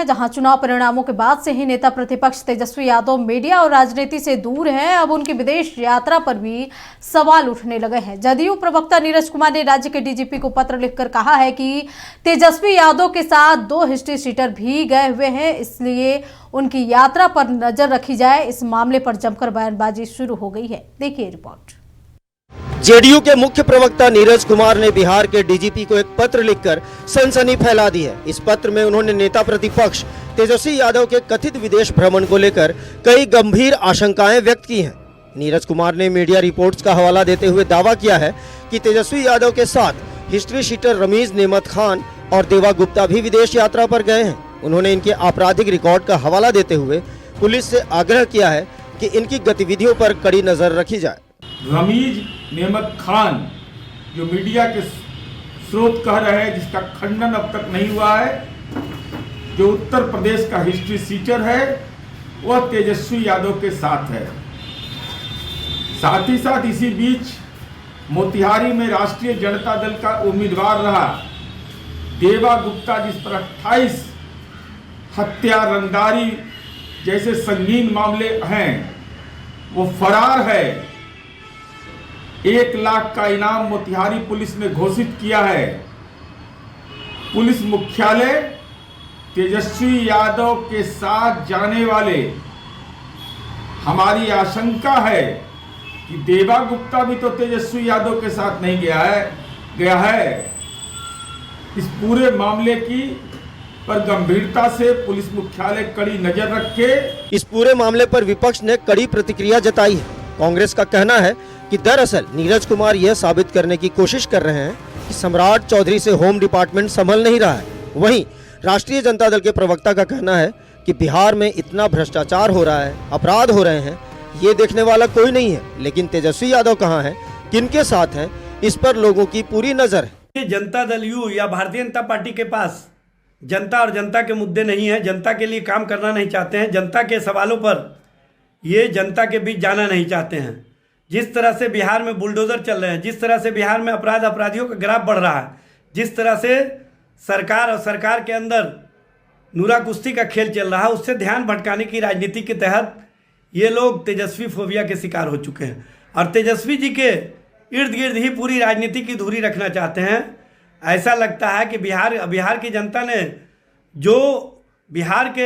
हैं, जहां चुनाव परिणामों के बाद से ही नेता प्रतिपक्ष तेजस्वी यादव मीडिया और राजनीति से दूर हैं। अब उनकी विदेश यात्रा पर भी सवाल उठने लगे हैं। जदयू प्रवक्ता नीरज कुमार ने राज्य के डीजीपी को पत्र लिखकर कहा है कि तेजस्वी यादव के साथ 2 हिस्ट्री शीटर भी गए हुए हैं, इसलिए उनकी यात्रा पर नजर रखी जाए। इस मामले पर जमकर बयानबाजी शुरू हो गई है। देखिए रिपोर्ट। जेडीयू के मुख्य प्रवक्ता नीरज कुमार ने बिहार के डीजीपी को एक पत्र लिखकर सनसनी फैला दी है। इस पत्र में उन्होंने नेता प्रतिपक्ष तेजस्वी यादव के कथित विदेश भ्रमण को लेकर कई गंभीर आशंकाएं व्यक्त की हैं। नीरज कुमार ने मीडिया रिपोर्ट्स का हवाला देते हुए दावा किया है कि तेजस्वी यादव के साथ हिस्ट्री शीटर रमीज नेमत खान और देवा गुप्ता भी विदेश यात्रा पर गए हैं। उन्होंने इनके आपराधिक रिकॉर्ड का हवाला देते हुए पुलिस से आग्रह किया है कि इनकी गतिविधियों पर कड़ी नजर रखी जाए। रमीज नेमत खान जो मीडिया के स्रोत कह रहे हैं, जिसका खंडन अब तक नहीं हुआ है, जो उत्तर प्रदेश का हिस्ट्री शीटर है, वह तेजस्वी यादव के साथ है। साथ ही साथ इसी बीच मोतिहारी में राष्ट्रीय जनता दल का उम्मीदवार रहा देवा गुप्ता, जिस पर 28 हत्या, रंगदारी जैसे संगीन मामले हैं, वो फरार है। 1 लाख का इनाम मोतिहारी पुलिस ने घोषित किया है। पुलिस मुख्यालय तेजस्वी यादव के साथ जाने वाले, हमारी आशंका है कि देवा गुप्ता भी तो तेजस्वी यादव के साथ नहीं गया है। इस पूरे मामले की पर गंभीरता से पुलिस मुख्यालय कड़ी नजर रखे। इस पूरे मामले पर विपक्ष ने कड़ी प्रतिक्रिया जताई है। कांग्रेस का कहना है कि दरअसल नीरज कुमार यह साबित करने की कोशिश कर रहे हैं कि सम्राट चौधरी से होम डिपार्टमेंट संभल नहीं रहा है। वहीं राष्ट्रीय जनता दल के प्रवक्ता का कहना है कि बिहार में इतना भ्रष्टाचार हो रहा है, अपराध हो रहे हैं, ये देखने वाला कोई नहीं है, लेकिन तेजस्वी यादव कहाँ है, किनके साथ है, इस पर लोगों की पूरी नजर है। जनता दल यू या भारतीय जनता पार्टी के पास जनता और जनता के मुद्दे नहीं है, जनता के लिए काम करना नहीं चाहते हैं, जनता के सवालों पर ये जनता के बीच जाना नहीं चाहते हैं। जिस तरह से बिहार में बुलडोजर चल रहे हैं, जिस तरह से बिहार में अपराधियों का ग्राफ बढ़ रहा है, जिस तरह से सरकार और सरकार के अंदर नूरा कुश्ती का खेल चल रहा है, उससे ध्यान भटकाने की राजनीति के तहत ये लोग तेजस्वी फोबिया के शिकार हो चुके हैं और तेजस्वी जी के इर्द गिर्द ही पूरी राजनीति की धुरी रखना चाहते हैं। ऐसा लगता है कि बिहार की जनता ने जो बिहार के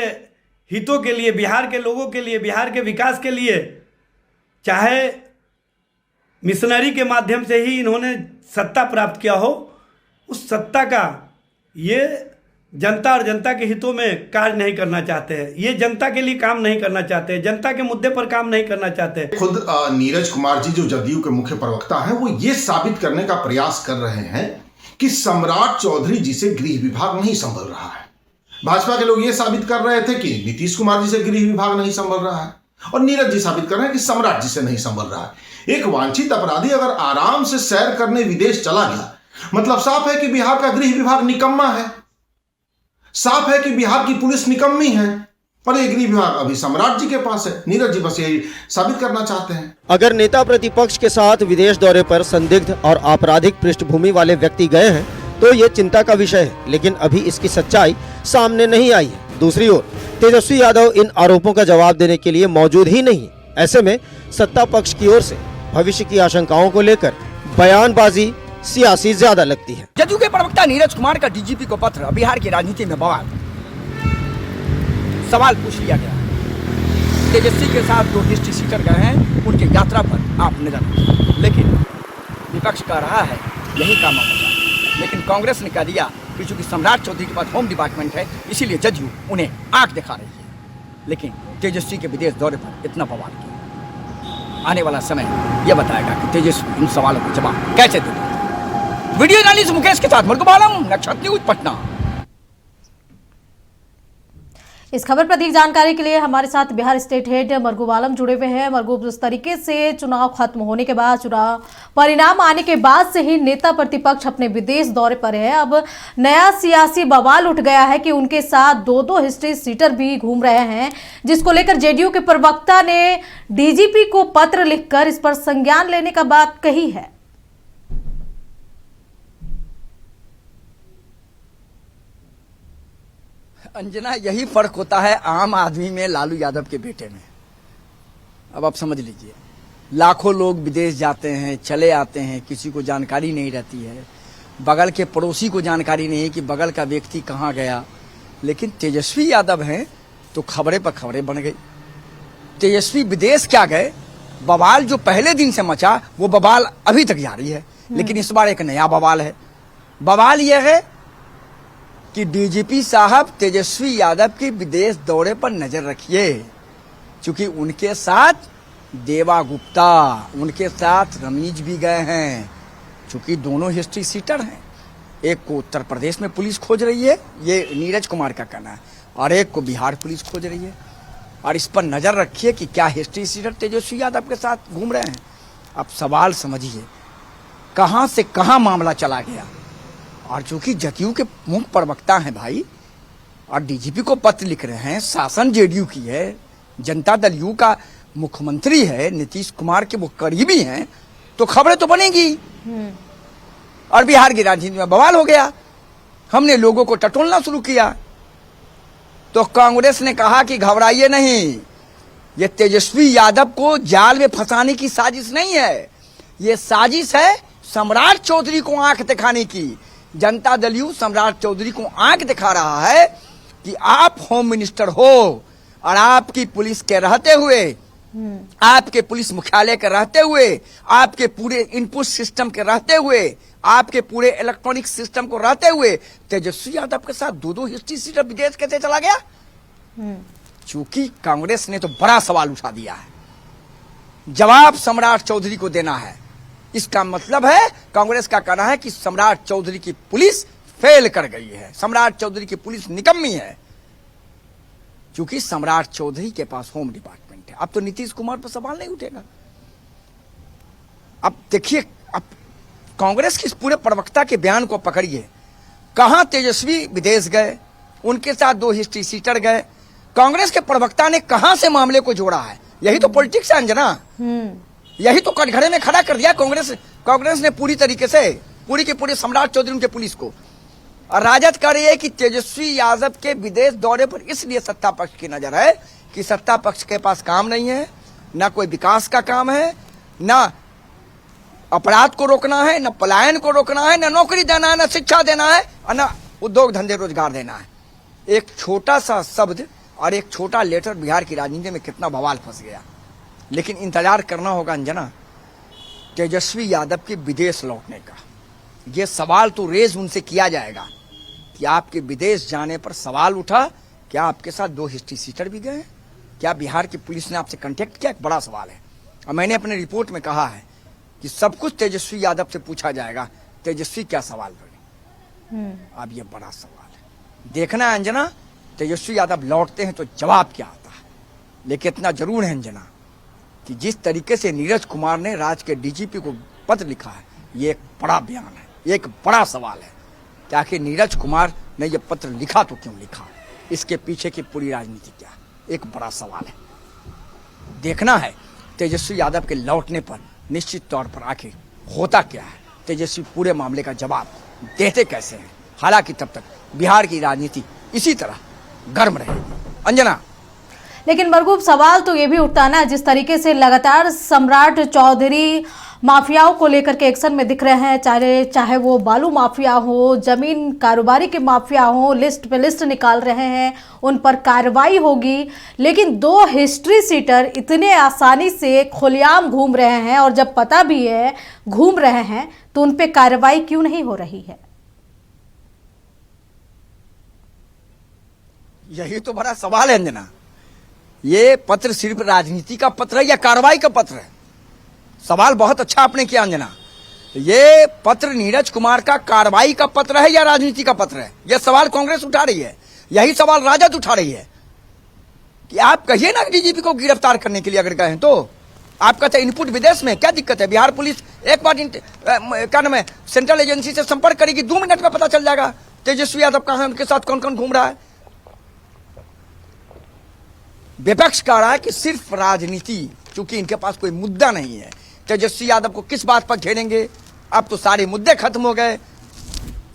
हितों के लिए, बिहार के लोगों के लिए, बिहार के विकास के लिए, चाहे मिशनरी के माध्यम से ही इन्होंने सत्ता प्राप्त किया हो, उस सत्ता का ये जनता और जनता के हितों में कार्य नहीं करना चाहते हैं। ये जनता के लिए काम नहीं करना चाहते हैं, जनता के मुद्दे पर काम नहीं करना चाहते। खुद नीरज कुमार जी जो जदयू के मुख्य प्रवक्ता हैं, वो ये साबित करने का प्रयास कर रहे हैं कि सम्राट चौधरी जी से गृह विभाग नहीं संभल रहा है। भाजपा के लोग ये साबित कर रहे थे कि नीतीश कुमार जी से गृह विभाग नहीं संभल रहा है, और नीरज जी साबित कर रहे हैं कि सम्राट जी से नहीं संभल रहा है। एक वांछित अपराधी अगर आराम से सैर करने विदेश चला गया, मतलब साफ है कि बिहार का गृह विभाग निकम्मा है, साफ है कि बिहार की पुलिस निकम्मी है, पर ये गृह विभाग अभी सम्राट जी के पास है। नीरज जी बस यही साबित करना चाहते हैं। अगर नेता प्रतिपक्ष के साथ विदेश दौरे पर संदिग्ध और आपराधिक पृष्ठभूमि वाले व्यक्ति गए हैं तो ये चिंता का विषय है, लेकिन अभी इसकी सच्चाई सामने नहीं आई है। दूसरी ओर तेजस्वी यादव इन आरोपों का जवाब देने के लिए मौजूद ही नहीं। ऐसे में सत्ता पक्ष की ओर से भविष्य की आशंकाओं को लेकर बयानबाजी सियासी ज्यादा लगती है। जदयू के प्रवक्ता नीरज कुमार का डीजीपी को पत्र, बिहार की राजनीति में बवाल। सवाल पूछ लिया गया, तेजस्वी के साथ 2 हिस्ट्री शीटर गए हैं, उनकी यात्रा पर आप नजर रखें। लेकिन विपक्ष कह रहा है यही काम होगा, लेकिन कांग्रेस ने कह दिया कि चूंकि सम्राट चौधरी के पास होम डिपार्टमेंट है, इसीलिए जदयू उन्हें आंख दिखा रही है। लेकिन तेजस्वी के विदेश दौरे पर इतना बवाल किया, आने वाला समय यह बताएगा कि तेजस्वी इन सवालों का जवाब कैसे देते। वीडियो जर्नलिस्ट मुकेश के साथ मरगुबालम, नक्षत्र न्यूज, पटना। इस खबर पर अधिक जानकारी के लिए हमारे साथ बिहार स्टेट हेड मरगुबालम जुड़े हुए हैं। मरगू, जिस तरीके से चुनाव खत्म होने के बाद, चुनाव परिणाम आने के बाद से ही नेता प्रतिपक्ष अपने विदेश दौरे पर है, अब नया सियासी बवाल उठ गया है कि उनके साथ 2 हिस्ट्री सीटर भी घूम रहे हैं, जिसको लेकर जेडीयू के प्रवक्ता ने डीजीपी को पत्र लिखकर इस पर संज्ञान लेने का बात कही है। अंजना, यही फर्क होता है आम आदमी में लालू यादव के बेटे में। अब आप समझ लीजिए, लाखों लोग विदेश जाते हैं, चले आते हैं, किसी को जानकारी नहीं रहती है, बगल के पड़ोसी को जानकारी नहीं है कि बगल का व्यक्ति कहाँ गया। लेकिन तेजस्वी यादव हैं तो खबरें पर खबरें बन गई। तेजस्वी विदेश क्या गए, बवाल जो पहले दिन से मचा वो बवाल अभी तक जारी है। लेकिन इस बार एक नया बवाल है। बवाल यह है कि डीजीपी साहब तेजस्वी यादव के विदेश दौरे पर नजर रखिए, क्योंकि उनके साथ देवा गुप्ता, उनके साथ रमीज भी गए हैं, क्योंकि दोनों हिस्ट्री सीटर हैं। एक को उत्तर प्रदेश में पुलिस खोज रही है, ये नीरज कुमार का कहना है, और एक को बिहार पुलिस खोज रही है। और इस पर नजर रखिए कि क्या हिस्ट्री सीटर तेजस्वी यादव के साथ घूम रहे हैं। अब सवाल समझिए, कहां से कहां मामला चला गया। और चूंकि जदयू के मुख्य प्रवक्ता हैं भाई, और डीजीपी को पत्र लिख रहे हैं, शासन जेडीयू की है, जनता दल यू का मुख्यमंत्री है, नीतीश कुमार के वो करीबी हैं, तो खबरें तो बनेगी। और बिहार की राजनीति में बवाल हो गया। हमने लोगों को टटोलना शुरू किया, तो कांग्रेस ने कहा कि घबराइए नहीं, ये तेजस्वी यादव को जाल में फंसाने की साजिश नहीं है, ये साजिश है सम्राट चौधरी को आंख दिखाने की। जनता दल यू सम्राट चौधरी को आंख दिखा रहा है कि आप होम मिनिस्टर हो, और आपकी पुलिस के रहते हुए, आपके पुलिस मुख्यालय के रहते हुए, आपके पूरे इनपुट सिस्टम के रहते हुए, आपके पूरे इलेक्ट्रॉनिक सिस्टम को रहते हुए तेजस्वी यादव के साथ दो हिस्ट्री सीटर विदेश कैसे चला गया। चूंकि कांग्रेस ने तो बड़ा सवाल उठा दिया है, जवाब सम्राट चौधरी को देना है। इसका मतलब है, कांग्रेस का कहना है कि सम्राट चौधरी की पुलिस फेल कर गई है, सम्राट चौधरी की पुलिस निकम्मी है, क्योंकि सम्राट चौधरी के पास होम डिपार्टमेंट है। अब तो नीतीश कुमार पर सवाल नहीं उठेगा। अब देखिए, अब कांग्रेस के इस पूरे प्रवक्ता के बयान को पकड़िए, कहां तेजस्वी विदेश गए, उनके साथ दो हिस्ट्री सीटर गए, कांग्रेस के प्रवक्ता ने कहां से मामले को जोड़ा है। यही तो पॉलिटिक्स है अंजना, यही तो कटघरे में खड़ा कर दिया कांग्रेस ने पूरी तरीके से, पूरी के पूरे सम्राट चौधरी उनके पुलिस को। और राजद कह रही है कि तेजस्वी यादव के विदेश दौरे पर इसलिए सत्ता पक्ष की नजर है कि सत्ता पक्ष के पास काम नहीं है, ना कोई विकास का काम है, ना अपराध को रोकना है, ना पलायन को रोकना है, ना नौकरी देना है, ना शिक्षा देना है, और ना उद्योग धंधे रोजगार देना है। एक छोटा सा शब्द और एक छोटा लेटर बिहार की राजनीति में कितना बवाल फंस गया। लेकिन इंतजार करना होगा अंजना, तेजस्वी यादव के विदेश लौटने का। ये सवाल तो रेज उनसे किया जाएगा कि आपके विदेश जाने पर सवाल उठा, क्या आपके साथ दो हिस्ट्री सीटर भी गए, क्या बिहार की पुलिस ने आपसे कांटेक्ट किया, एक बड़ा सवाल है। और मैंने अपने रिपोर्ट में कहा है कि सब कुछ तेजस्वी यादव से पूछा जाएगा, तेजस्वी क्या सवाल करें। अब ये बड़ा सवाल है, देखना है अंजना, तेजस्वी यादव लौटते हैं तो जवाब क्या आता है। लेकिन इतना जरूर है अंजना कि जिस तरीके से नीरज कुमार ने राज्य के डीजीपी को पत्र लिखा है, ये एक बड़ा बयान है, एक बड़ा सवाल है कि आखिर नीरज कुमार ने यह पत्र लिखा तो क्यों लिखा, इसके पीछे की पूरी राजनीति क्या, एक बड़ा सवाल है। देखना है तेजस्वी यादव के लौटने पर निश्चित तौर पर आखिर होता क्या है, तेजस्वी पूरे मामले का जवाब देते कैसे हैं। हालांकि तब तक बिहार की राजनीति इसी तरह गर्म रहेगी अंजना। लेकिन मरगूब, सवाल तो ये भी उठता है ना, जिस तरीके से लगातार सम्राट चौधरी माफियाओं को लेकर के एक्शन में दिख रहे हैं, चाहे वो बालू माफिया हो, जमीन कारोबारी के माफिया हो, लिस्ट पे लिस्ट निकाल रहे हैं, उन पर कार्रवाई होगी। लेकिन दो हिस्ट्री सीटर इतने आसानी से खुलेआम घूम रहे हैं, और जब पता भी है घूम रहे हैं तो उन पे कार्रवाई क्यों नहीं हो रही है। यही तो बड़ा सवाल है अंजना। ये पत्र सिर्फ राजनीति का पत्र है या कार्रवाई का पत्र है। सवाल बहुत अच्छा आपने किया अंजना। ये पत्र नीरज कुमार का कार्रवाई का पत्र है या राजनीति का पत्र है, यह सवाल कांग्रेस उठा रही है। यही सवाल राजद उठा रही है कि आप कहिए ना डीजीपी को गिरफ्तार करने के लिए अगर कहें तो आप कहते हैं इनपुट विदेश में, क्या दिक्कत है। बिहार पुलिस एक बार क्या नाम है सेंट्रल एजेंसी से संपर्क करेगी, 2 मिनट में पता चल जाएगा तेजस्वी यादव कहां है, उनके साथ कौन कौन घूम रहा है। विपक्ष कह रहा है कि सिर्फ राजनीति, क्योंकि इनके पास कोई मुद्दा नहीं है, तेजस्वी यादव को किस बात पर घेरेंगे। अब तो सारे मुद्दे खत्म हो गए,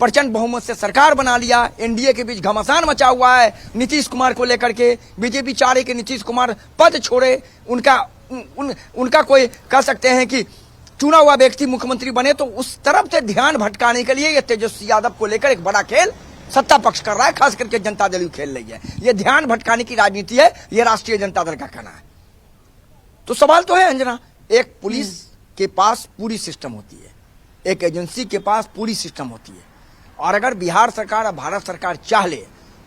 प्रचंड बहुमत से सरकार बना लिया, एनडीए के बीच घमासान मचा हुआ है नीतीश कुमार को लेकर के। बीजेपी चाह रही कि नीतीश कुमार पद छोड़े, उनका कोई कह सकते हैं कि चुना हुआ व्यक्ति मुख्यमंत्री बने, तो उस तरफ से ध्यान भटकाने के लिए ये तेजस्वी यादव को लेकर एक बड़ा खेल सत्ता पक्ष कर रहा है, खास करके जनता दल खेल रही है। ये ध्यान भटकाने की राजनीति है, ये राष्ट्रीय जनता दल का कहना है। तो सवाल तो है अंजना, एक पुलिस के पास पूरी सिस्टम होती है, एक एजेंसी के पास पूरी सिस्टम होती है, और अगर बिहार सरकार और भारत सरकार चाह ले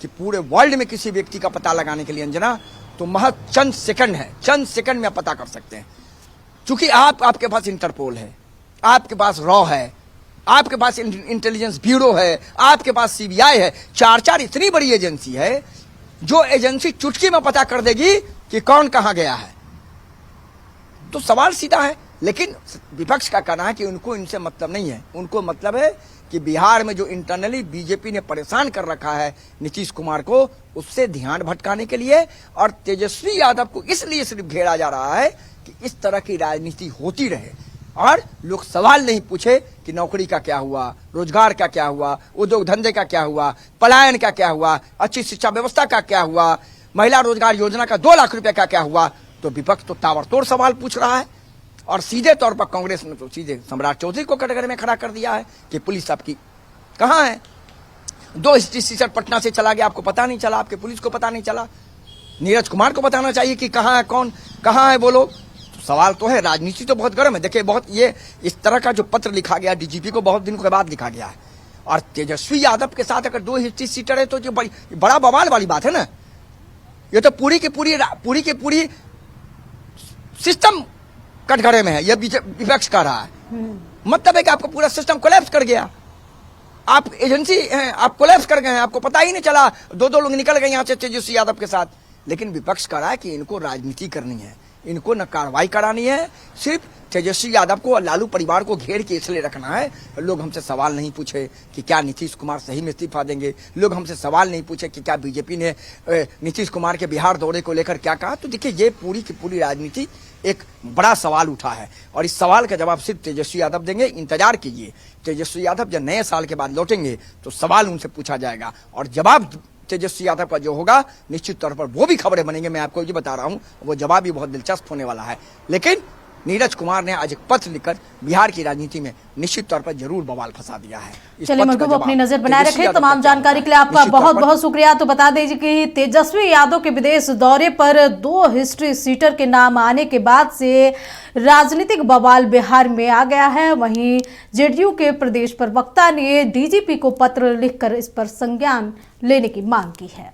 कि पूरे वर्ल्ड में किसी व्यक्ति का पता लगाने के लिए अंजना, तो महज चंद सेकंड है, चंद सेकंड में आप पता कर सकते हैं। चूंकि आपके पास इंटरपोल है, आपके पास रॉ है, आपके पास इंटेलिजेंस ब्यूरो है, आपके पास सीबीआई है, चार इतनी बड़ी एजेंसी है जो एजेंसी चुटकी में पता कर देगी कि कौन कहां गया है। तो सवाल सीधा है, लेकिन विपक्ष का कहना है कि उनको इनसे मतलब नहीं है। उनको मतलब है कि बिहार में जो इंटरनली बीजेपी ने परेशान कर रखा है नीतीश कुमार को, उससे ध्यान भटकाने के लिए, और तेजस्वी यादव को इसलिए सिर्फ घेरा जा रहा है कि इस तरह की राजनीति होती रहे और लोग सवाल नहीं पूछे कि नौकरी का क्या हुआ, रोजगार का क्या हुआ, उद्योग धंधे का क्या हुआ, पलायन का क्या हुआ, अच्छी शिक्षा व्यवस्था का क्या हुआ, महिला रोजगार योजना का 2 लाख रुपए का क्या हुआ। तो विपक्ष तो ताबड़तोड़ सवाल पूछ रहा है, और सीधे तौर पर कांग्रेस ने तो सीधे सम्राट चौधरी को कटघरे में खड़ा कर दिया है कि पुलिस आपकी कहाँ है। 2 हिस्ट्री टीचर पटना से चला गया, आपको पता नहीं चला, आपके पुलिस को पता नहीं चला। नीरज कुमार को बताना चाहिए कि कहाँ है, कौन कहाँ है, बोलो। तो सवाल तो है, राजनीति तो बहुत गर्म है। देखिए, बहुत ये इस तरह का जो पत्र लिखा गया डीजीपी को, बहुत दिनों के बाद लिखा गया है, और तेजस्वी यादव के साथ अगर 2 हिस्ट्री सीटर है तो ये बड़ा बवाल वाली बात है ना। ये तो पूरी की पूरी सिस्टम कटघरे में है, यह विपक्ष कर रहा है। मतलब है कि आपका पूरा सिस्टम कोलैप्स कर गया, आप एजेंसी हैं, आप कोलैप्स कर गए हैं, आपको पता ही नहीं चला, 2 लोग निकल गए यहाँ से तेजस्वी यादव के साथ। लेकिन विपक्ष कर रहा है कि इनको राजनीति करनी है, इनको न कार्रवाई करानी है, सिर्फ तेजस्वी यादव को और लालू परिवार को घेर के इसलिए रखना है। लोग हमसे सवाल नहीं पूछे कि क्या नीतीश कुमार सही में इस्तीफा देंगे, लोग हमसे सवाल नहीं पूछे कि क्या बीजेपी ने नीतीश कुमार के बिहार दौरे को लेकर क्या कहा। तो देखिए, ये पूरी की पूरी राजनीति एक बड़ा सवाल उठा है, और इस सवाल का जवाब सिर्फ तेजस्वी यादव देंगे। इंतजार कीजिए, तेजस्वी यादव जब नए साल के बाद लौटेंगे तो सवाल उनसे पूछा जाएगा, और जवाब तेजस्वी यादव का जो होगा निश्चित तौर पर वो भी खबरें बनेंगे। मैं आपको ये बता रहा हूं, वो जवाब भी बहुत दिलचस्प होने वाला है। लेकिन नीरज कुमार ने आज एक पत्र लिखकर बिहार की राजनीति में निश्चित तौर पर जरूर बवाल फंसा दिया है। चलिए मरकूब, अपनी नजर बनाए रखें। तमाम जानकारी के लिए आपका बहुत बहुत शुक्रिया। तो बता दीजिए कि तेजस्वी यादव के विदेश दौरे पर 2 हिस्ट्री सीटर के नाम आने के बाद से राजनीतिक बवाल बिहार में आ गया है। वहीं जेडीयू के प्रदेश प्रवक्ता ने डीजीपी को पत्र लिखकर इस पर संज्ञान लेने की मांग की है।